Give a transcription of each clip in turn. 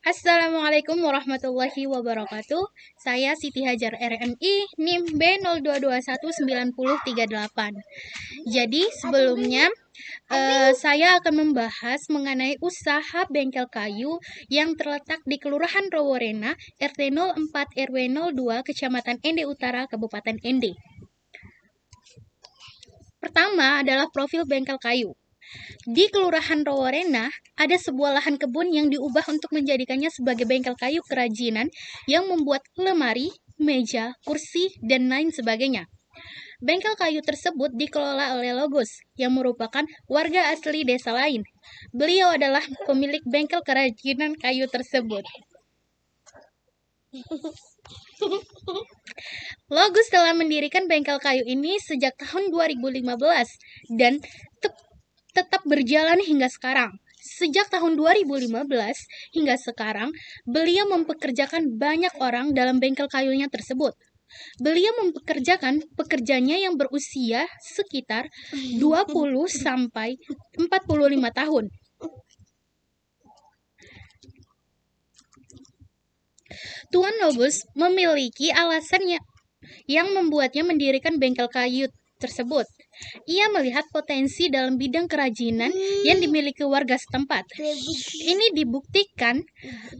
Assalamualaikum warahmatullahi wabarakatuh. Saya Siti Hajar RMI, NIM B0221938. Jadi sebelumnya saya akan membahas mengenai usaha bengkel kayu yang terletak di Kelurahan Roworena, RT 04 RW 02, Kecamatan Ende Utara, Kabupaten Ende. Pertama adalah profil bengkel kayu. Di Kelurahan Roworena, ada sebuah lahan kebun yang diubah untuk menjadikannya sebagai bengkel kayu kerajinan yang membuat lemari, meja, kursi, dan lain sebagainya. Bengkel kayu tersebut dikelola oleh Logos, yang merupakan warga asli desa lain. Beliau adalah pemilik bengkel kerajinan kayu tersebut. Logos telah mendirikan bengkel kayu ini sejak tahun 2015 dan tetap berjalan hingga sekarang. Sejak tahun 2015 hingga sekarang, beliau mempekerjakan banyak orang dalam bengkel kayunya tersebut. Beliau mempekerjakan pekerjanya yang berusia sekitar 20 sampai 45 tahun. Tuan Logos memiliki alasannya yang membuatnya mendirikan bengkel kayu tersebut. Ia melihat potensi dalam bidang kerajinan yang dimiliki warga setempat. Ini dibuktikan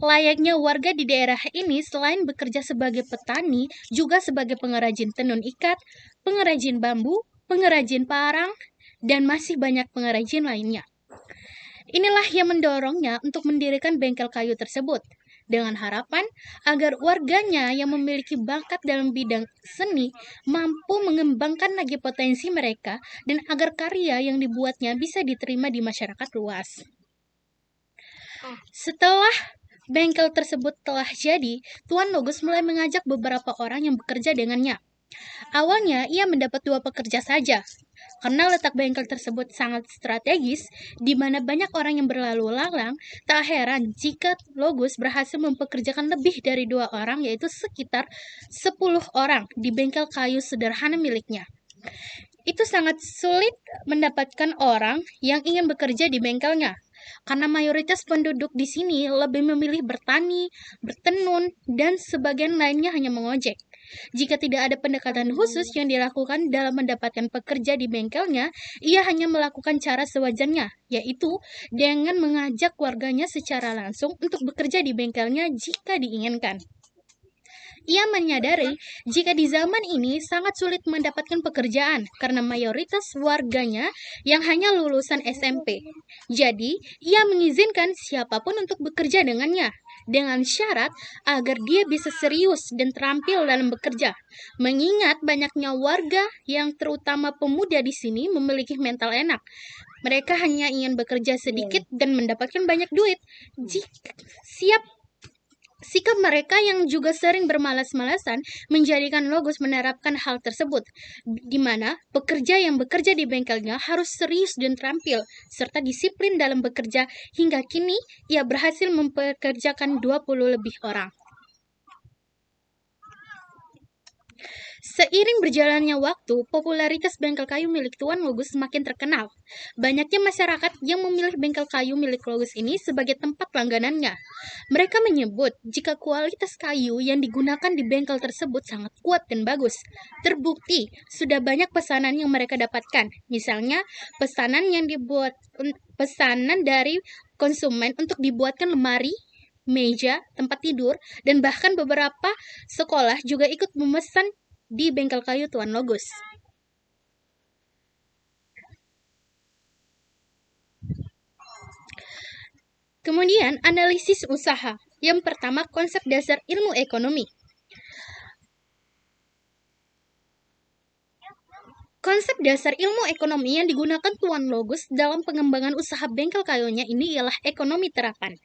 layaknya warga di daerah ini selain bekerja sebagai petani, juga sebagai pengrajin tenun ikat, pengrajin bambu, pengrajin parang, dan masih banyak pengrajin lainnya. Inilah yang mendorongnya untuk mendirikan bengkel kayu tersebut, dengan harapan agar warganya yang memiliki bakat dalam bidang seni mampu mengembangkan lagi potensi mereka dan agar karya yang dibuatnya bisa diterima di masyarakat luas. Setelah bengkel tersebut telah jadi, Tuan Logos mulai mengajak beberapa orang yang bekerja dengannya. Awalnya ia mendapat 2 pekerja saja. Karena letak bengkel tersebut sangat strategis, di mana banyak orang yang berlalu lalang, tak heran jika Logos berhasil mempekerjakan lebih dari 2 orang, yaitu sekitar 10 orang di bengkel kayu sederhana miliknya. Itu sangat sulit mendapatkan orang yang ingin bekerja di bengkelnya, karena mayoritas penduduk di sini lebih memilih bertani, bertenun, dan sebagian lainnya hanya mengojek. Jika tidak ada pendekatan khusus yang dilakukan dalam mendapatkan pekerja di bengkelnya, ia hanya melakukan cara sewajarnya, yaitu dengan mengajak warganya secara langsung untuk bekerja di bengkelnya jika diinginkan. Ia menyadari jika di zaman ini sangat sulit mendapatkan pekerjaan karena mayoritas warganya yang hanya lulusan SMP. Jadi, ia mengizinkan siapapun untuk bekerja dengannya, dengan syarat agar dia bisa serius dan terampil dalam bekerja. Mengingat banyaknya warga yang terutama pemuda di sini memiliki mental enak. Mereka hanya ingin bekerja sedikit dan mendapatkan banyak duit. Sikap mereka yang juga sering bermalas-malasan menjadikan Logos menerapkan hal tersebut, di mana pekerja yang bekerja di bengkelnya harus serius dan terampil, serta disiplin dalam bekerja. Hingga kini, ia berhasil mempekerjakan 20 lebih orang. Seiring berjalannya waktu, popularitas bengkel kayu milik Tuan Logos semakin terkenal. Banyaknya masyarakat yang memilih bengkel kayu milik Logos ini sebagai tempat langganannya. Mereka menyebut jika kualitas kayu yang digunakan di bengkel tersebut sangat kuat dan bagus. Terbukti, sudah banyak pesanan yang mereka dapatkan. Misalnya, pesanan dari konsumen untuk dibuatkan lemari, meja, tempat tidur, dan bahkan beberapa sekolah juga ikut memesan di bengkel kayu Tuan Logos. Kemudian, analisis usaha. Yang pertama, konsep dasar ilmu ekonomi. Konsep dasar ilmu ekonomi yang digunakan Tuan Logos dalam pengembangan usaha bengkel kayunya ini ialah ekonomi terapan.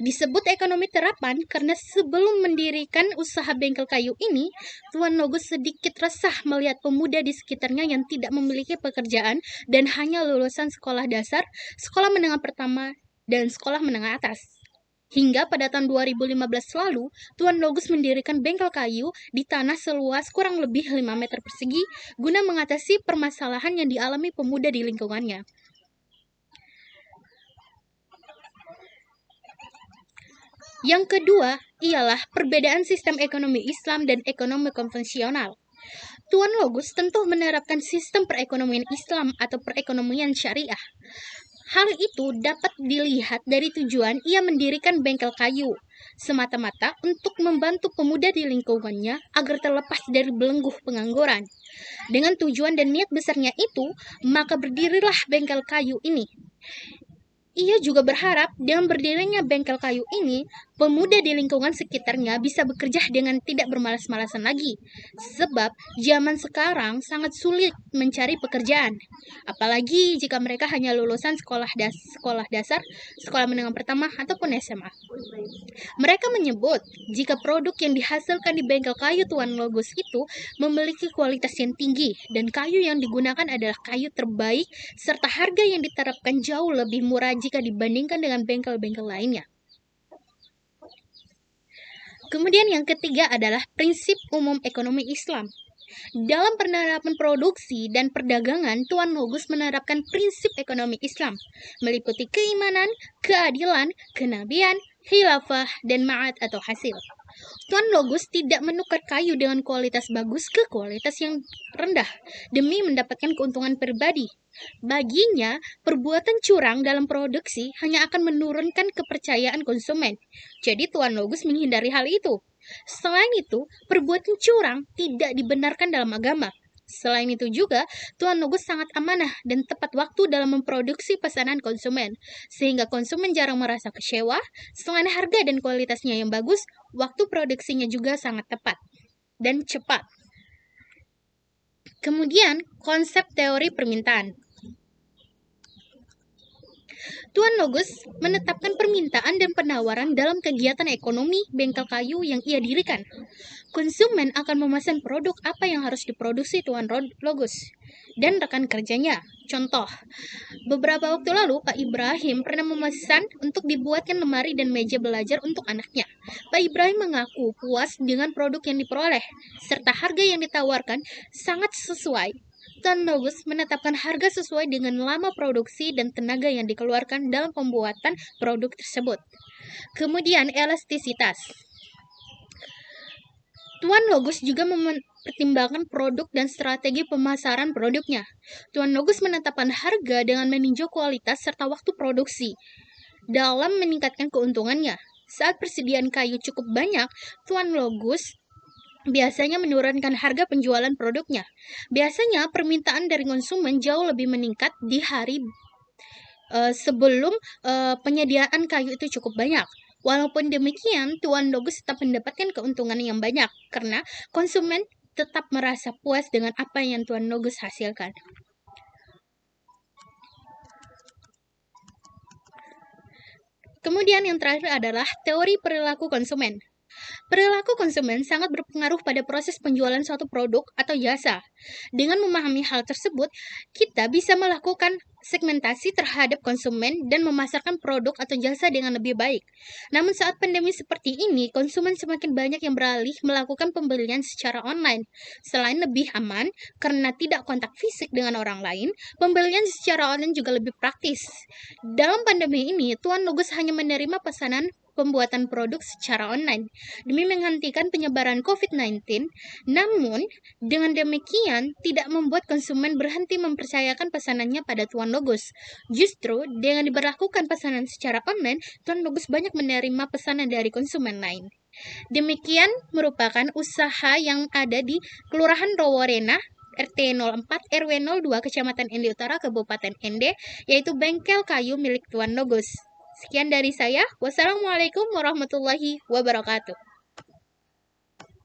Disebut ekonomi terapan karena sebelum mendirikan usaha bengkel kayu ini, Tuan Logos sedikit resah melihat pemuda di sekitarnya yang tidak memiliki pekerjaan dan hanya lulusan sekolah dasar, sekolah menengah pertama, dan sekolah menengah atas. Hingga pada tahun 2015 lalu, Tuan Logos mendirikan bengkel kayu di tanah seluas kurang lebih 5 meter persegi guna mengatasi permasalahan yang dialami pemuda di lingkungannya. Yang kedua ialah perbedaan sistem ekonomi Islam dan ekonomi konvensional. Tuan Logus tentu menerapkan sistem perekonomian Islam atau perekonomian syariah. Hal itu dapat dilihat dari tujuan ia mendirikan bengkel kayu, semata-mata untuk membantu pemuda di lingkungannya agar terlepas dari belenggu pengangguran. Dengan tujuan dan niat besarnya itu, maka berdirilah bengkel kayu ini. Ia juga berharap dengan berdirinya bengkel kayu ini, pemuda di lingkungan sekitarnya bisa bekerja dengan tidak bermalas-malasan lagi. Sebab zaman sekarang sangat sulit mencari pekerjaan. Apalagi jika mereka hanya lulusan sekolah dasar, sekolah menengah pertama, ataupun SMA. Mereka menyebut jika produk yang dihasilkan di bengkel kayu Tuan Logus itu memiliki kualitas yang tinggi dan kayu yang digunakan adalah kayu terbaik serta harga yang diterapkan jauh lebih murah jika dibandingkan dengan bengkel-bengkel lainnya. Kemudian yang ketiga adalah prinsip umum ekonomi Islam. Dalam penerapan produksi dan perdagangan, Tuan Logus menerapkan prinsip ekonomi Islam, meliputi keimanan, keadilan, kenabian, khilafah, dan ma'ad atau hasil. Tuan Logus tidak menukar kayu dengan kualitas bagus ke kualitas yang rendah demi mendapatkan keuntungan pribadi. Baginya, perbuatan curang dalam produksi hanya akan menurunkan kepercayaan konsumen. Jadi Tuan Logus menghindari hal itu. Selain itu, perbuatan curang tidak dibenarkan dalam agama. Selain itu juga, Tuan Logus sangat amanah dan tepat waktu dalam memproduksi pesanan konsumen, sehingga konsumen jarang merasa kecewa. Selain harga dan kualitasnya yang bagus, waktu produksinya juga sangat tepat dan cepat. Kemudian, konsep teori permintaan. Tuan Logus menetapkan permintaan dan penawaran dalam kegiatan ekonomi bengkel kayu yang ia dirikan. Konsumen akan memesan produk apa yang harus diproduksi Tuan Logus dan rekan kerjanya. Contoh, beberapa waktu lalu Pak Ibrahim pernah memesan untuk dibuatkan lemari dan meja belajar untuk anaknya. Pak Ibrahim mengaku puas dengan produk yang diperoleh, serta harga yang ditawarkan sangat sesuai. Tuan Logus menetapkan harga sesuai dengan lama produksi dan tenaga yang dikeluarkan dalam pembuatan produk tersebut. Kemudian, elastisitas. Tuan Logus juga mempertimbangkan produk dan strategi pemasaran produknya. Tuan Logus menetapkan harga dengan meninjau kualitas serta waktu produksi dalam meningkatkan keuntungannya. Saat persediaan kayu cukup banyak, Tuan Logus biasanya menurunkan harga penjualan produknya. Biasanya permintaan dari konsumen jauh lebih meningkat di hari sebelum penyediaan kayu itu cukup banyak. Walaupun demikian, Tuan Logus tetap mendapatkan keuntungan yang banyak karena konsumen tetap merasa puas dengan apa yang Tuan Logus hasilkan. Kemudian yang terakhir adalah teori perilaku konsumen. Perilaku konsumen sangat berpengaruh pada proses penjualan suatu produk atau jasa. Dengan memahami hal tersebut, kita bisa melakukan segmentasi terhadap konsumen dan memasarkan produk atau jasa dengan lebih baik. Namun saat pandemi seperti ini, konsumen semakin banyak yang beralih melakukan pembelian secara online. Selain lebih aman karena tidak kontak fisik dengan orang lain, pembelian secara online juga lebih praktis. Dalam pandemi ini, Tuan Logus hanya menerima pesanan pembuatan produk secara online demi menghentikan penyebaran COVID-19. Namun, dengan demikian tidak membuat konsumen berhenti mempercayakan pesanannya pada Tuan Logus. Justru, dengan diberlakukan pesanan secara online, Tuan Logus banyak menerima pesanan dari konsumen lain. Demikian merupakan usaha yang ada di Kelurahan Roworena, RT 04 RW 02 Kecamatan Ende Utara Kabupaten Ende, yaitu bengkel kayu milik Tuan Logus. Sekian dari saya. Wassalamualaikum warahmatullahi wabarakatuh.